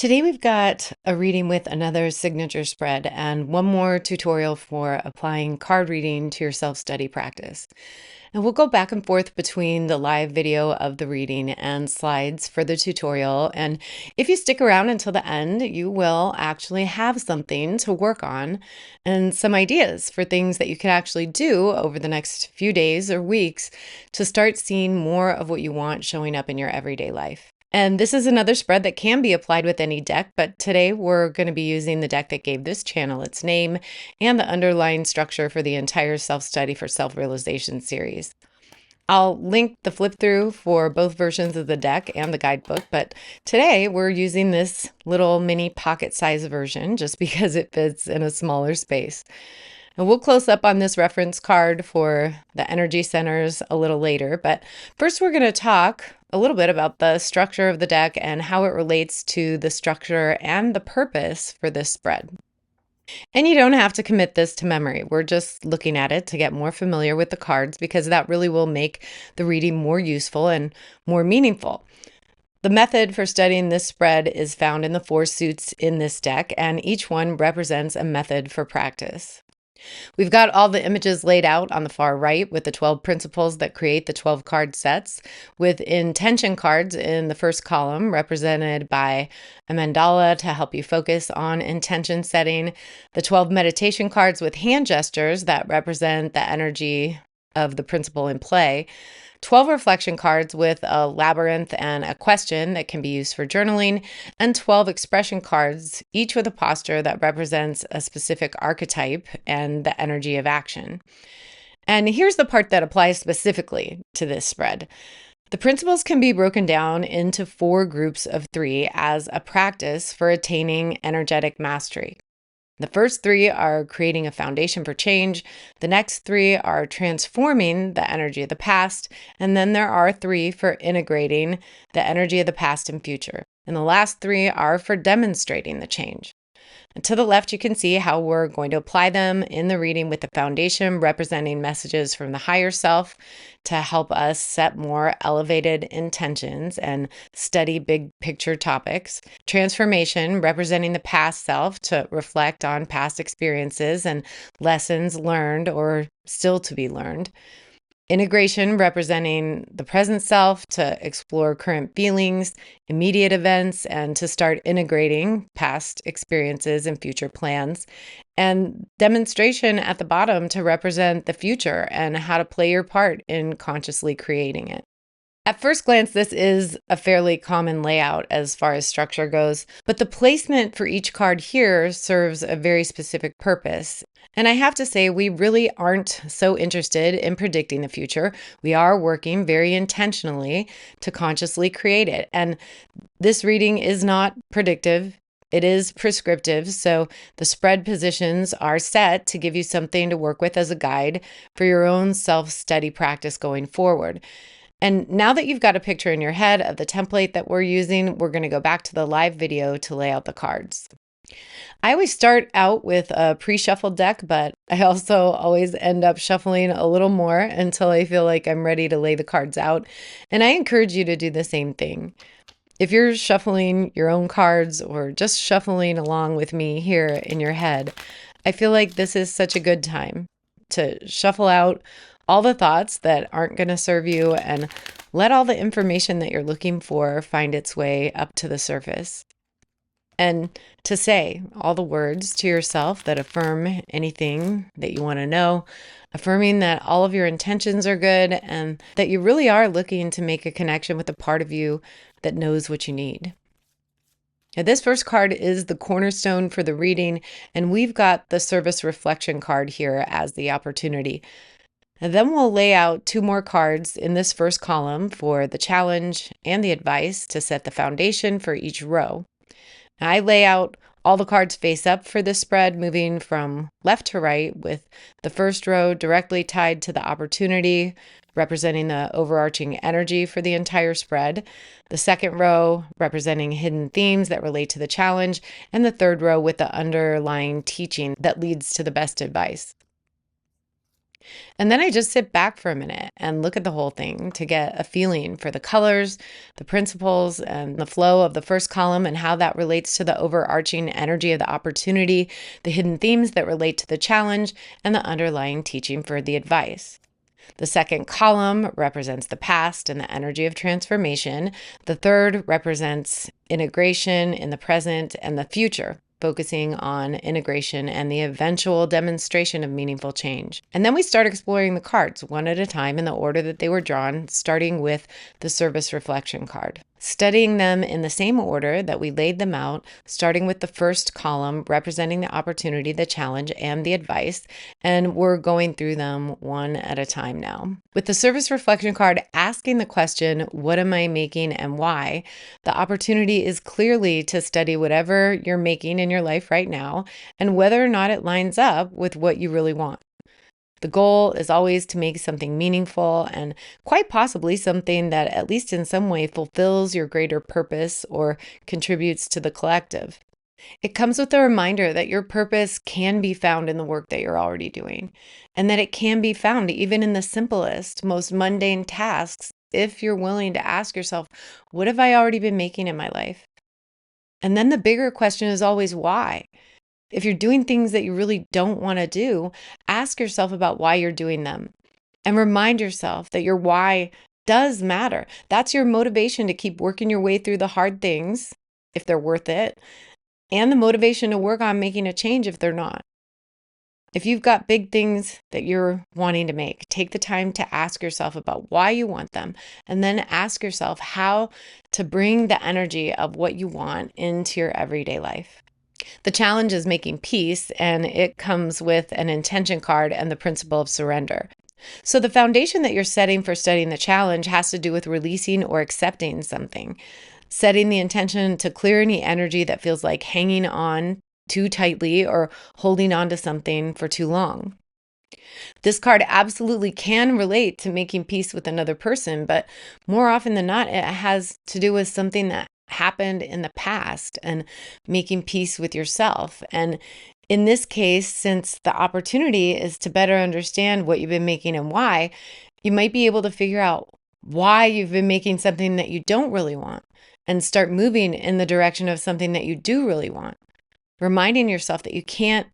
Today we've got a reading with another signature spread and one more tutorial for applying card reading to your self-study practice. And we'll go back and forth between the live video of the reading and slides for the tutorial. And if you stick around until the end, you will actually have something to work on and some ideas for things that you can actually do over the next few days or weeks to start seeing more of what you want showing up in your everyday life. And this is another spread that can be applied with any deck, but today we're going to be using the deck that gave this channel its name and the underlying structure for the entire Self-Study for Self-Realization series. I'll link the flip through for both versions of the deck and the guidebook, but today we're using this little mini pocket size version just because it fits in a smaller space. And we'll close up on this reference card for the energy centers a little later, but first we're going to talk a little bit about the structure of the deck and how it relates to the structure and the purpose for this spread. And you don't have to commit this to memory. We're just looking at it to get more familiar with the cards because that really will make the reading more useful and more meaningful. The method for studying this spread is found in the 4 suits in this deck, and each one represents a method for practice. We've got all the images laid out on the far right with the 12 principles that create the 12 card sets, with intention cards in the first column represented by a mandala to help you focus on intention setting, the 12 meditation cards with hand gestures that represent the energy of the principle in play, 12 reflection cards with a labyrinth and a question that can be used for journaling, and 12 expression cards, each with a posture that represents a specific archetype and the energy of action. And here's the part that applies specifically to this spread. The principles can be broken down into 4 groups of 3 as a practice for attaining energetic mastery. The first 3 are creating a foundation for change. The next 3 are transforming the energy of the past. And then there are 3 for integrating the energy of the past and future. And the last 3 are for demonstrating the change. And to the left, you can see how we're going to apply them in the reading with the foundation representing messages from the higher self to help us set more elevated intentions and study big picture topics. Transformation representing the past self to reflect on past experiences and lessons learned or still to be learned. Integration representing the present self to explore current feelings, immediate events, and to start integrating past experiences and future plans. And demonstration at the bottom to represent the future and how to play your part in consciously creating it. At first glance, this is a fairly common layout as far as structure goes, but the placement for each card here serves a very specific purpose. And I have to say, we really aren't so interested in predicting the future. We are working very intentionally to consciously create it. And this reading is not predictive. It is prescriptive, so the spread positions are set to give you something to work with as a guide for your own self-study practice going forward. And now that you've got a picture in your head of the template that we're using, we're going to go back to the live video to lay out the cards. I always start out with a pre-shuffled deck, but I also always end up shuffling a little more until I feel like I'm ready to lay the cards out. And I encourage you to do the same thing. If you're shuffling your own cards or just shuffling along with me here in your head, I feel like this is such a good time to shuffle out all the thoughts that aren't going to serve you and let all the information that you're looking for find its way up to the surface. And to say all the words to yourself that affirm anything that you want to know, affirming that all of your intentions are good and that you really are looking to make a connection with the part of you that knows what you need. Now, this first card is the cornerstone for the reading, and we've got the service reflection card here as the opportunity. And then we'll lay out 2 more cards in this first column for the challenge and the advice to set the foundation for each row. Now, I lay out all the cards face up for this spread, moving from left to right, with the first row directly tied to the opportunity, representing the overarching energy for the entire spread, the second row representing hidden themes that relate to the challenge, and the third row with the underlying teaching that leads to the best advice. And then I just sit back for a minute and look at the whole thing to get a feeling for the colors, the principles, and the flow of the first column and how that relates to the overarching energy of the opportunity, the hidden themes that relate to the challenge, and the underlying teaching for the advice. The second column represents the past and the energy of transformation. The third represents integration in the present and the future, focusing on integration and the eventual demonstration of meaningful change. And then we start exploring the cards one at a time in the order that they were drawn, starting with the service reflection card. Studying them in the same order that we laid them out, starting with the first column representing the opportunity, the challenge, and the advice, and we're going through them one at a time now. With the service reflection card asking the question, what am I making and why? The opportunity is clearly to study whatever you're making in your life right now and whether or not it lines up with what you really want. The goal is always to make something meaningful and quite possibly something that, at least in some way, fulfills your greater purpose or contributes to the collective. It comes with a reminder that your purpose can be found in the work that you're already doing, and that it can be found even in the simplest, most mundane tasks if you're willing to ask yourself, what have I already been making in my life? And then the bigger question is always why? If you're doing things that you really don't want to do, ask yourself about why you're doing them and remind yourself that your why does matter. That's your motivation to keep working your way through the hard things, if they're worth it, and the motivation to work on making a change if they're not. If you've got big things that you're wanting to make, take the time to ask yourself about why you want them, and then ask yourself how to bring the energy of what you want into your everyday life. The challenge is making peace, and it comes with an intention card and the principle of surrender. So the foundation that you're setting for studying the challenge has to do with releasing or accepting something, setting the intention to clear any energy that feels like hanging on too tightly or holding on to something for too long. This card absolutely can relate to making peace with another person, but more often than not, it has to do with something that happened in the past and making peace with yourself. And in this case, since the opportunity is to better understand what you've been making and why, you might be able to figure out why you've been making something that you don't really want and start moving in the direction of something that you do really want. Reminding yourself that you can't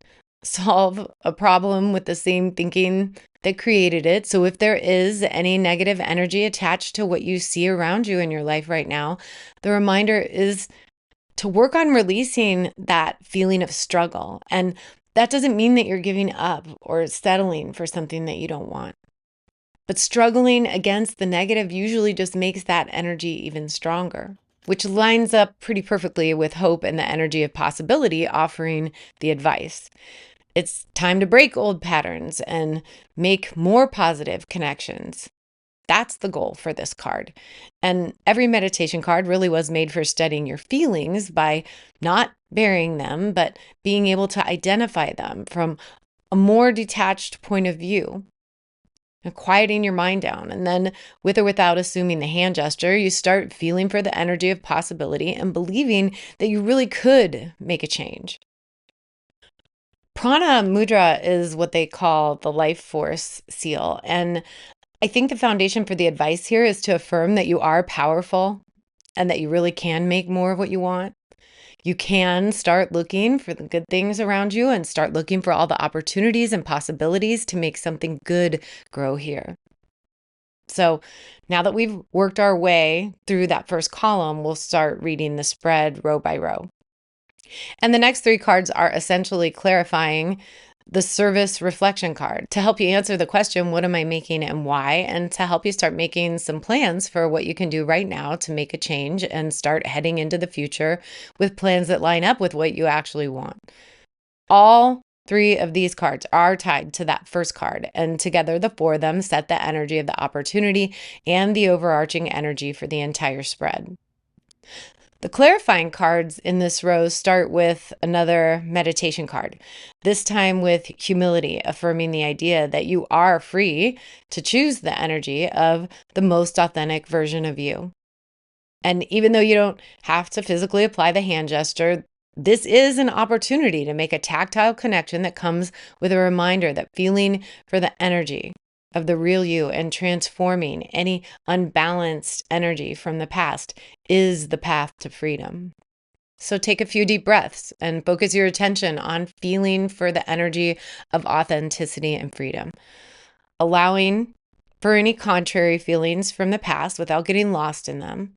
solve a problem with the same thinking that created it. So if there is any negative energy attached to what you see around you in your life right now, the reminder is to work on releasing that feeling of struggle. And that doesn't mean that you're giving up or settling for something that you don't want. But struggling against the negative usually just makes that energy even stronger, which lines up pretty perfectly with hope and the energy of possibility offering the advice. It's time to break old patterns and make more positive connections. That's the goal for this card. And every meditation card really was made for studying your feelings by not burying them, but being able to identify them from a more detached point of view. And quieting your mind down. And then, with or without assuming the hand gesture, you start feeling for the energy of possibility and believing that you really could make a change. Prana Mudra is what they call the life force seal. And I think the foundation for the advice here is to affirm that you are powerful and that you really can make more of what you want. You can start looking for the good things around you and start looking for all the opportunities and possibilities to make something good grow here. So now that we've worked our way through that first column, we'll start reading the spread row by row. And the next three cards are essentially clarifying the service reflection card to help you answer the question, what am I making and why? And to help you start making some plans for what you can do right now to make a change and start heading into the future with plans that line up with what you actually want. All three of these cards are tied to that first card, and together the four of them set the energy of the opportunity and the overarching energy for the entire spread. The clarifying cards in this row start with another meditation card, this time with humility, affirming the idea that you are free to choose the energy of the most authentic version of you. And even though you don't have to physically apply the hand gesture, This is an opportunity to make a tactile connection that comes with a reminder that feeling for the energy of the real you and transforming any unbalanced energy from the past is the path to freedom. So take a few deep breaths and focus your attention on feeling for the energy of authenticity and freedom, allowing for any contrary feelings from the past without getting lost in them,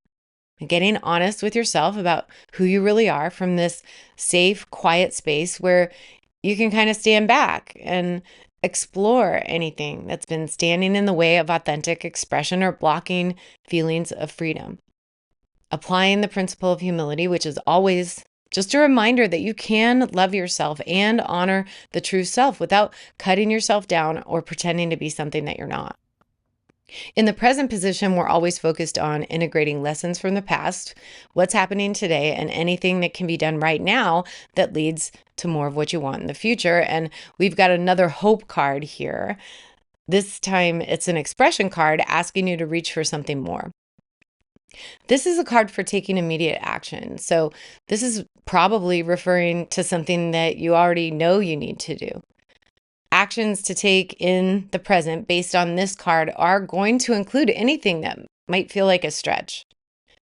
and getting honest with yourself about who you really are from this safe, quiet space where you can kind of stand back and explore anything that's been standing in the way of authentic expression or blocking feelings of freedom. Applying the principle of humility, which is always just a reminder that you can love yourself and honor the true self without cutting yourself down or pretending to be something that you're not. In the present position, we're always focused on integrating lessons from the past, what's happening today, and anything that can be done right now that leads to more of what you want in the future. And we've got another hope card here. This time it's an expression card asking you to reach for something more. This is a card for taking immediate action. So this is probably referring to something that you already know you need to do. Actions to take in the present based on this card are going to include anything that might feel like a stretch.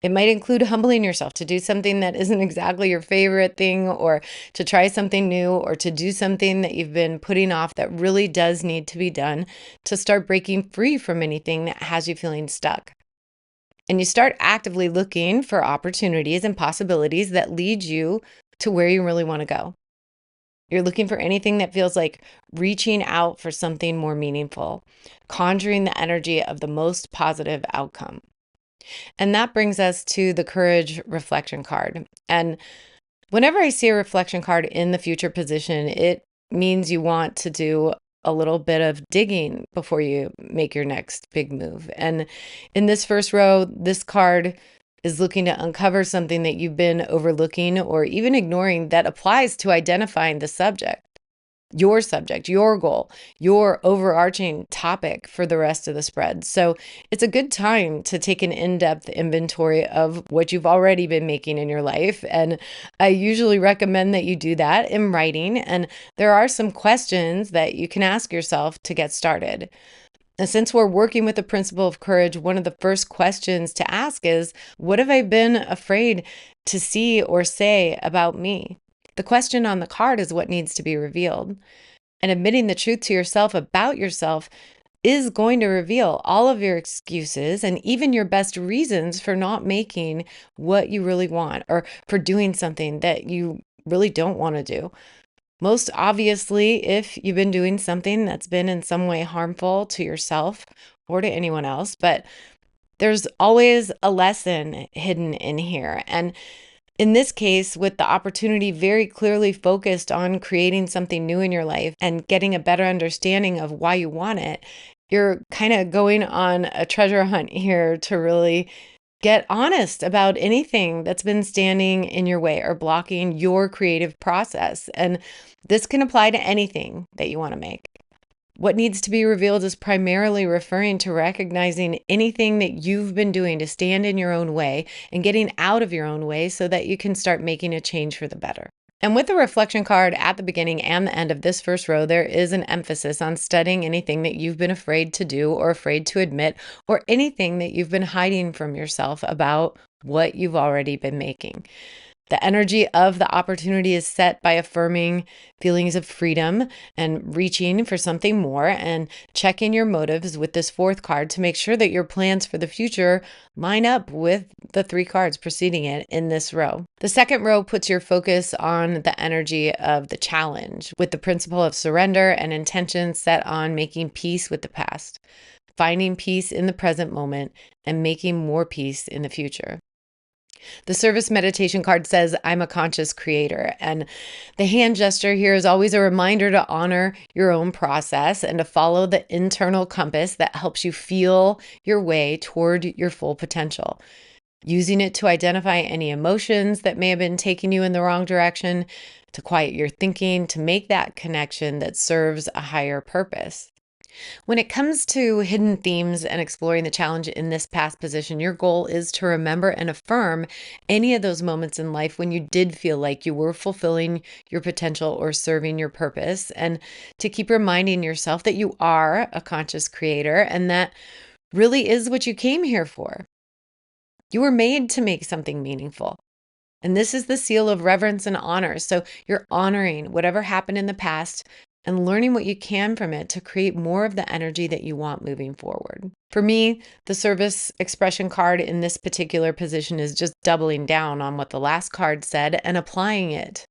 It might include humbling yourself to do something that isn't exactly your favorite thing, or to try something new, or to do something that you've been putting off that really does need to be done to start breaking free from anything that has you feeling stuck. And you start actively looking for opportunities and possibilities that lead you to where you really want to go. You're looking for anything that feels like reaching out for something more meaningful, conjuring the energy of the most positive outcome. And that brings us to the courage reflection card. And whenever I see a reflection card in the future position, it means you want to do a little bit of digging before you make your next big move. And in this first row, this card is looking to uncover something that you've been overlooking or even ignoring that applies to identifying the subject, your goal, your overarching topic for the rest of the spread. So it's a good time to take an in-depth inventory of what you've already been making in your life. And I usually recommend that you do that in writing. And there are some questions that you can ask yourself to get started. And since we're working with the principle of courage, one of the first questions to ask is, what have I been afraid to see or say about me? The question on the card is what needs to be revealed. And admitting the truth to yourself about yourself is going to reveal all of your excuses and even your best reasons for not making what you really want or for doing something that you really don't want to do. Most obviously, if you've been doing something that's been in some way harmful to yourself or to anyone else, but there's always a lesson hidden in here. And in this case, with the opportunity very clearly focused on creating something new in your life and getting a better understanding of why you want it, you're kind of going on a treasure hunt here to really get honest about anything that's been standing in your way or blocking your creative process. And this can apply to anything that you want to make. What needs to be revealed is primarily referring to recognizing anything that you've been doing to stand in your own way and getting out of your own way so that you can start making a change for the better. And with the reflection card at the beginning and the end of this first row, there is an emphasis on studying anything that you've been afraid to do or afraid to admit, or anything that you've been hiding from yourself about what you've already been making. The energy of the opportunity is set by affirming feelings of freedom and reaching for something more, and checking your motives with this fourth card to make sure that your plans for the future line up with the three cards preceding it in this row. The second row puts your focus on the energy of the challenge with the principle of surrender and intention set on making peace with the past, finding peace in the present moment, and making more peace in the future. The service meditation card says, I'm a conscious creator. And the hand gesture here is always a reminder to honor your own process and to follow the internal compass that helps you feel your way toward your full potential. Using it to identify any emotions that may have been taking you in the wrong direction, to quiet your thinking, to make that connection that serves a higher purpose. When it comes to hidden themes and exploring the challenge in this past position, your goal is to remember and affirm any of those moments in life when you did feel like you were fulfilling your potential or serving your purpose, and to keep reminding yourself that you are a conscious creator and that really is what you came here for. You were made to make something meaningful. And this is the seal of reverence and honor. So you're honoring whatever happened in the past and learning what you can from it to create more of the energy that you want moving forward. For me, the service expression card in this particular position is just doubling down on what the last card said and applying it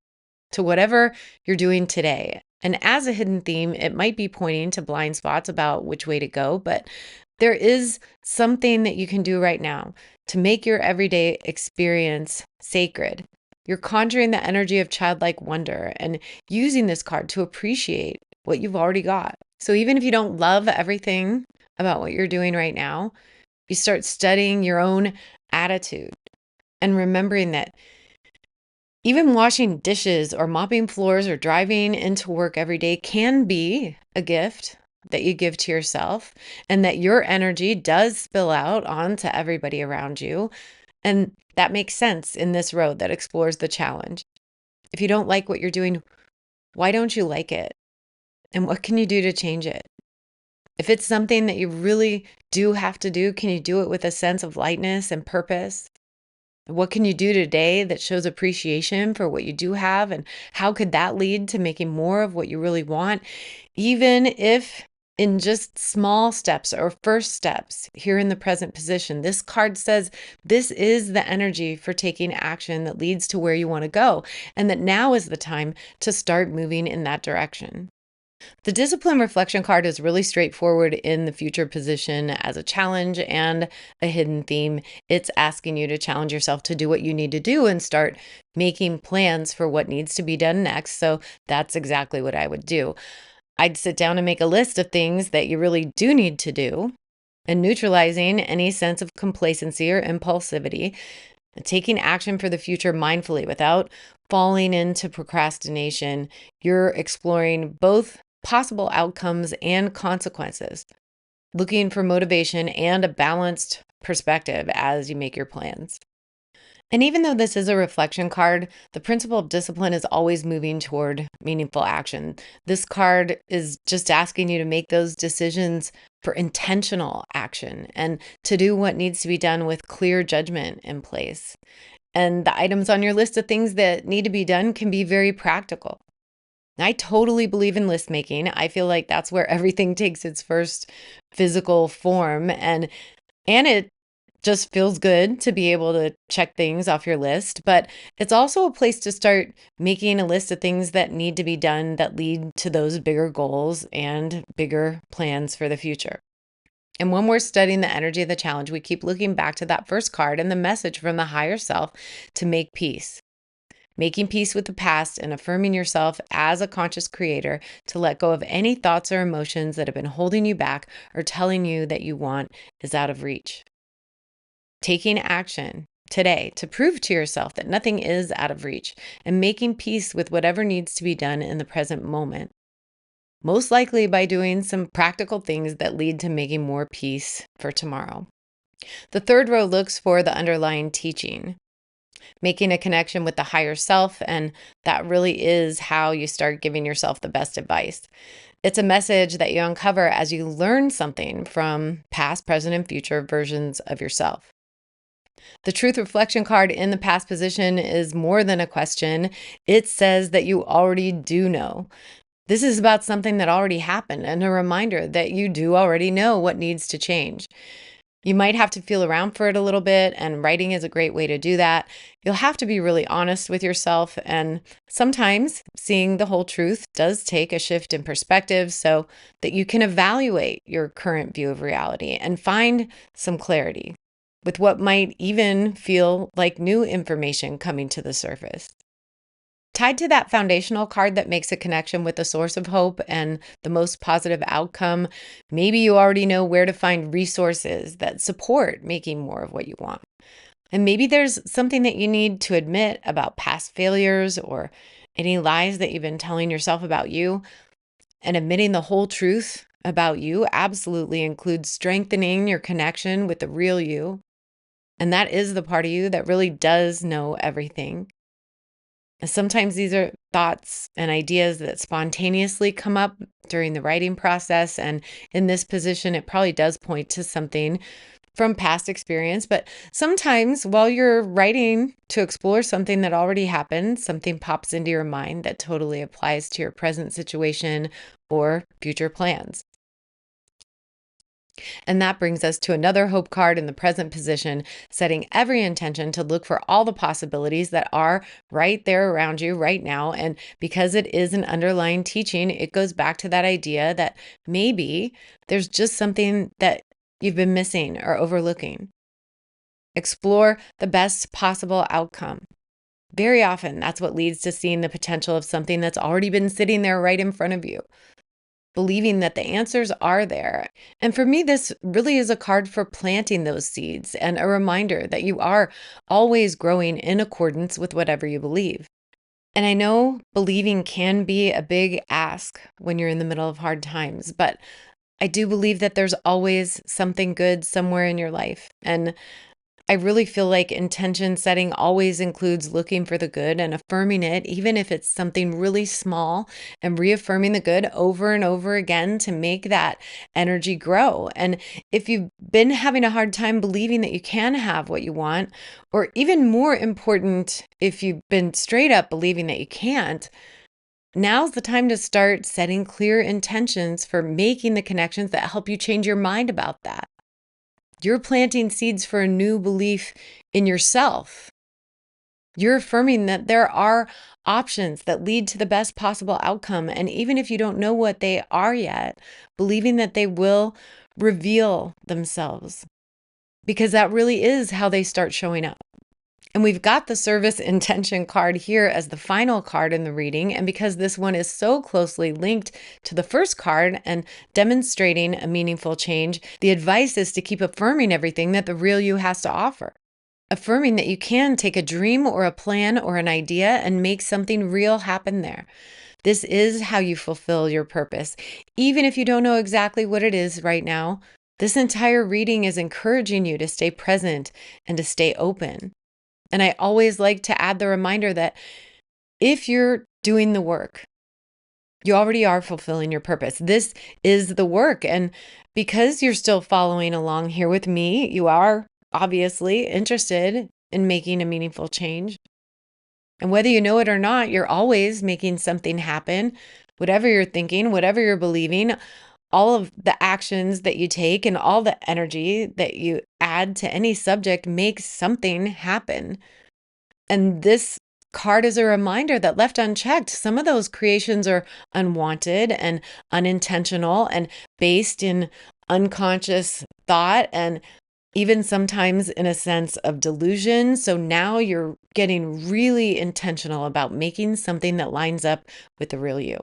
to whatever you're doing today. And as a hidden theme, it might be pointing to blind spots about which way to go, but there is something that you can do right now to make your everyday experience sacred. You're conjuring the energy of childlike wonder and using this card to appreciate what you've already got. So even if you don't love everything about what you're doing right now, you start studying your own attitude and remembering that even washing dishes or mopping floors or driving into work every day can be a gift that you give to yourself, and that your energy does spill out onto everybody around you. And that makes sense in this road that explores the challenge. If you don't like what you're doing, why don't you like it? And what can you do to change it? If it's something that you really do have to do, can you do it with a sense of lightness and purpose? What can you do today that shows appreciation for what you do have? And how could that lead to making more of what you really want? Even if in just small steps or first steps here in the present position, this card says this is the energy for taking action that leads to where you want to go. And that now is the time to start moving in that direction. The discipline reflection card is really straightforward in the future position as a challenge and a hidden theme. It's asking you to challenge yourself to do what you need to do and start making plans for what needs to be done next. So that's exactly what I would do. I'd sit down and make a list of things that you really do need to do, and neutralizing any sense of complacency or impulsivity, and taking action for the future mindfully without falling into procrastination. You're exploring both possible outcomes and consequences, looking for motivation and a balanced perspective as you make your plans. And even though this is a reflection card, the principle of discipline is always moving toward meaningful action. This card is just asking you to make those decisions for intentional action and to do what needs to be done with clear judgment in place. And the items on your list of things that need to be done can be very practical. I totally believe in list making. I feel like that's where everything takes its first physical form, and it just feels good to be able to check things off your list, but it's also a place to start making a list of things that need to be done that lead to those bigger goals and bigger plans for the future. And when we're studying the energy of the challenge, we keep looking back to that first card and the message from the higher self to make peace. Making peace with the past and affirming yourself as a conscious creator to let go of any thoughts or emotions that have been holding you back or telling you that you want is out of reach. Taking action today to prove to yourself that nothing is out of reach and making peace with whatever needs to be done in the present moment. Most likely by doing some practical things that lead to making more peace for tomorrow. The third row looks for the underlying teaching, making a connection with the higher self, and that really is how you start giving yourself the best advice. It's a message that you uncover as you learn something from past, present, and future versions of yourself. The truth reflection card in the past position is more than a question. It says that you already do know. This is about something that already happened and a reminder that you do already know what needs to change. You might have to feel around for it a little bit, and writing is a great way to do that. You'll have to be really honest with yourself, and sometimes seeing the whole truth does take a shift in perspective so that you can evaluate your current view of reality and find some clarity with what might even feel like new information coming to the surface. Tied to that foundational card that makes a connection with the source of hope and the most positive outcome, maybe you already know where to find resources that support making more of what you want. And maybe there's something that you need to admit about past failures or any lies that you've been telling yourself about you. And admitting the whole truth about you absolutely includes strengthening your connection with the real you. And that is the part of you that really does know everything. And sometimes these are thoughts and ideas that spontaneously come up during the writing process. And in this position, it probably does point to something from past experience. But sometimes while you're writing to explore something that already happened, something pops into your mind that totally applies to your present situation or future plans. And that brings us to another hope card in the present position, setting every intention to look for all the possibilities that are right there around you right now. And because it is an underlying teaching, it goes back to that idea that maybe there's just something that you've been missing or overlooking. Explore the best possible outcome. Very often, that's what leads to seeing the potential of something that's already been sitting there right in front of you, believing that the answers are there. And for me, this really is a card for planting those seeds and a reminder that you are always growing in accordance with whatever you believe. And I know believing can be a big ask when you're in the middle of hard times, but I do believe that there's always something good somewhere in your life. And I really feel like intention setting always includes looking for the good and affirming it, even if it's something really small, and reaffirming the good over and over again to make that energy grow. And if you've been having a hard time believing that you can have what you want, or even more important, if you've been straight up believing that you can't, now's the time to start setting clear intentions for making the connections that help you change your mind about that. You're planting seeds for a new belief in yourself. You're affirming that there are options that lead to the best possible outcome. And even if you don't know what they are yet, believing that they will reveal themselves, because that really is how they start showing up. And we've got the service intention card here as the final card in the reading. And because this one is so closely linked to the first card and demonstrating a meaningful change, the advice is to keep affirming everything that the real you has to offer. Affirming that you can take a dream or a plan or an idea and make something real happen there. This is how you fulfill your purpose. Even if you don't know exactly what it is right now, this entire reading is encouraging you to stay present and to stay open. And I always like to add the reminder that if you're doing the work, you already are fulfilling your purpose. This is the work. And because you're still following along here with me, you are obviously interested in making a meaningful change. And whether you know it or not, you're always making something happen. Whatever you're thinking, whatever you're believing, all of the actions that you take and all the energy that you add to any subject makes something happen. And this card is a reminder that left unchecked, some of those creations are unwanted and unintentional and based in unconscious thought and even sometimes in a sense of delusion. So now you're getting really intentional about making something that lines up with the real you.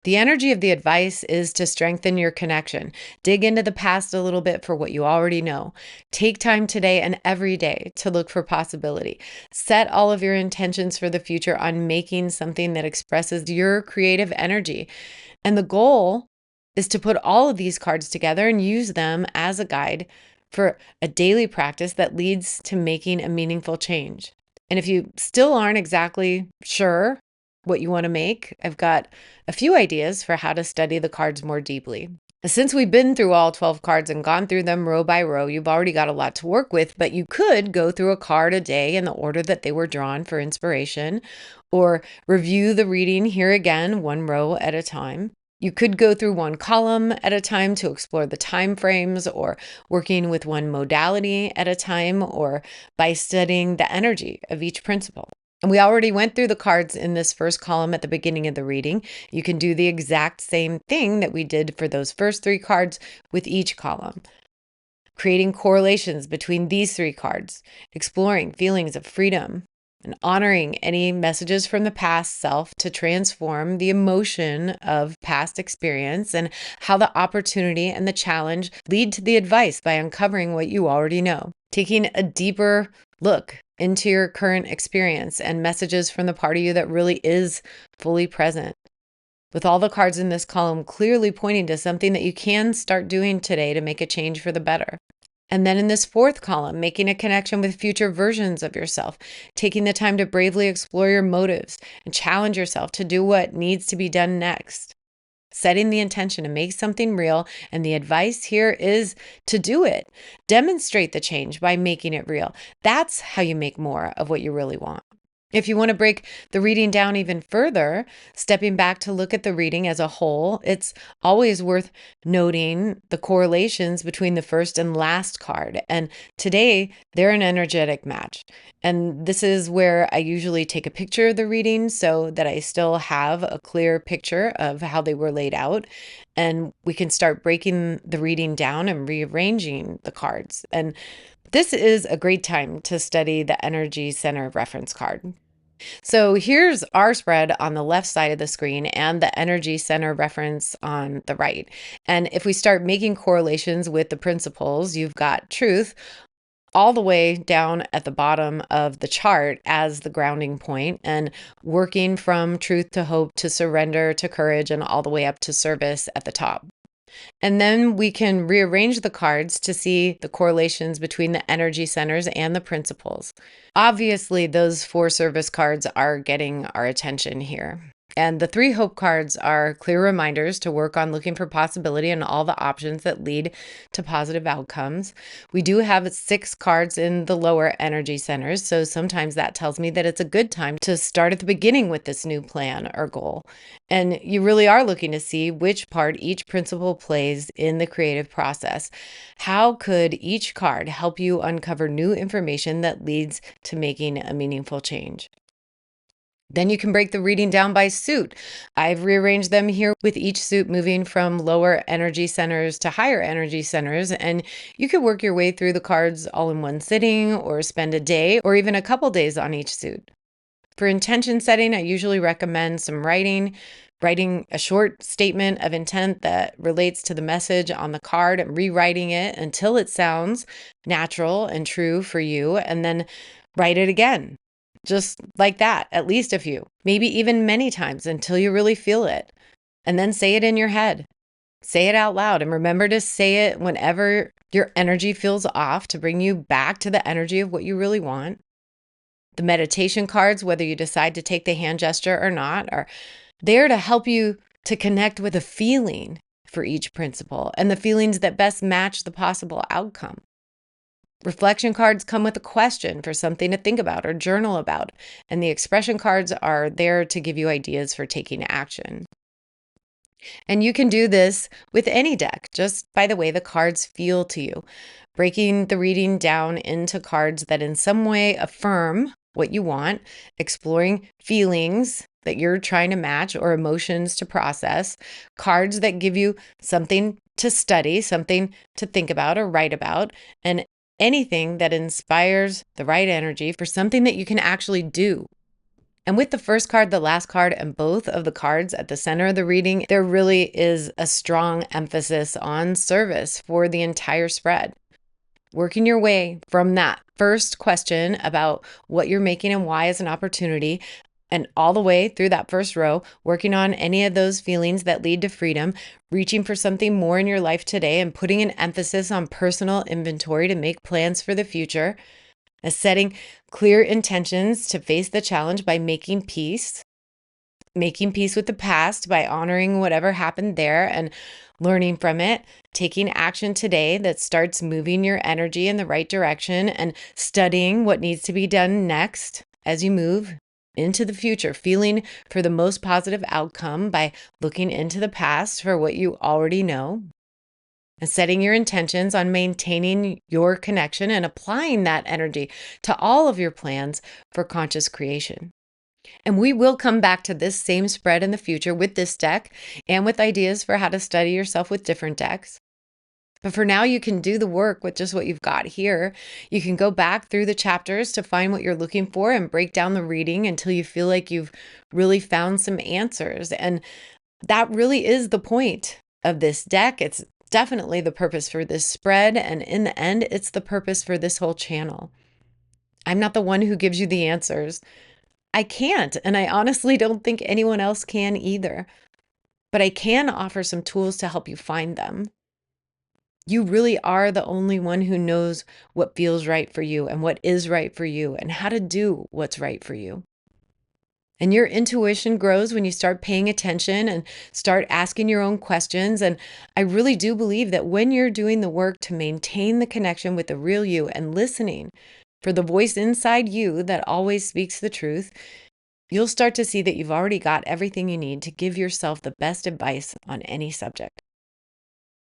The energy of the advice is to strengthen your connection. Dig into the past a little bit for what you already know. Take time today and every day to look for possibility. Set all of your intentions for the future on making something that expresses your creative energy. And the goal is to put all of these cards together and use them as a guide for a daily practice that leads to making a meaningful change. And if you still aren't exactly sure what you want to make, I've got a few ideas for how to study the cards more deeply. Since we've been through all 12 cards and gone through them row by row, you've already got a lot to work with, but you could go through a card a day in the order that they were drawn for inspiration, or review the reading here again, one row at a time. You could go through one column at a time to explore the time frames, or working with one modality at a time, or by studying the energy of each principle. And we already went through the cards in this first column at the beginning of the reading. You can do the exact same thing that we did for those first three cards with each column. Creating correlations between these three cards, exploring feelings of freedom, and honoring any messages from the past self to transform the emotion of past experience, and how the opportunity and the challenge lead to the advice by uncovering what you already know. Taking a deeper look into your current experience and messages from the part of you that really is fully present. with all the cards in this column clearly pointing to something that you can start doing today to make a change for the better. And then in this fourth column, making a connection with future versions of yourself, taking the time to bravely explore your motives and challenge yourself to do what needs to be done next. Setting the intention to make something real, and the advice here is to do it. Demonstrate the change by making it real. That's how you make more of what you really want. If you want to break the reading down even further, stepping back to look at the reading as a whole, it's always worth noting the correlations between the first and last card. And today, they're an energetic match. And this is where I usually take a picture of the reading so that I still have a clear picture of how they were laid out. And we can start breaking the reading down and rearranging the cards. And this is a great time to study the energy center reference card. So here's our spread on the left side of the screen and the energy center reference on the right. And if we start making correlations with the principles, you've got truth all the way down at the bottom of the chart as the grounding point, and working from truth to hope to surrender to courage and all the way up to service at the top. And then we can rearrange the cards to see the correlations between the energy centers and the principles. Obviously, those 4 service cards are getting our attention here. And the 3 hope cards are clear reminders to work on looking for possibility and all the options that lead to positive outcomes. We do have 6 cards in the lower energy centers, so sometimes that tells me that it's a good time to start at the beginning with this new plan or goal. And you really are looking to see which part each principle plays in the creative process. How could each card help you uncover new information that leads to making a meaningful change? Then you can break the reading down by suit. I've rearranged them here with each suit moving from lower energy centers to higher energy centers. And you could work your way through the cards all in one sitting, or spend a day or even a couple days on each suit. For intention setting, I usually recommend some writing a short statement of intent that relates to the message on the card and rewriting it until it sounds natural and true for you, and then write it again. Just like that, at least a few, maybe even many times until you really feel it. And then say it in your head. Say it out loud, and remember to say it whenever your energy feels off to bring you back to the energy of what you really want. The meditation cards, whether you decide to take the hand gesture or not, are there to help you to connect with a feeling for each principle and the feelings that best match the possible outcome. Reflection cards come with a question for something to think about or journal about, and the expression cards are there to give you ideas for taking action. And you can do this with any deck, just by the way the cards feel to you, breaking the reading down into cards that in some way affirm what you want, exploring feelings that you're trying to match or emotions to process, cards that give you something to study, something to think about or write about, and anything that inspires the right energy for something that you can actually do. And with the first card, the last card, and both of the cards at the center of the reading, there really is a strong emphasis on service for the entire spread. Working your way from that first question about what you're making and why as an opportunity, and all the way through that first row, working on any of those feelings that lead to freedom, reaching for something more in your life today, and putting an emphasis on personal inventory to make plans for the future, setting clear intentions to face the challenge by making peace with the past by honoring whatever happened there and learning from it, taking action today that starts moving your energy in the right direction, and studying what needs to be done next as you move into the future, feeling for the most positive outcome by looking into the past for what you already know, and setting your intentions on maintaining your connection and applying that energy to all of your plans for conscious creation. And we will come back to this same spread in the future with this deck and with ideas for how to study yourself with different decks. But for now, you can do the work with just what you've got here. You can go back through the chapters to find what you're looking for and break down the reading until you feel like you've really found some answers. And that really is the point of this deck. It's definitely the purpose for this spread. And in the end, it's the purpose for this whole channel. I'm not the one who gives you the answers. I can't. And I honestly don't think anyone else can either. but I can offer some tools to help you find them. You really are the only one who knows what feels right for you and what is right for you and how to do what's right for you. And your intuition grows when you start paying attention and start asking your own questions. And I really do believe that when you're doing the work to maintain the connection with the real you and listening for the voice inside you that always speaks the truth, you'll start to see that you've already got everything you need to give yourself the best advice on any subject.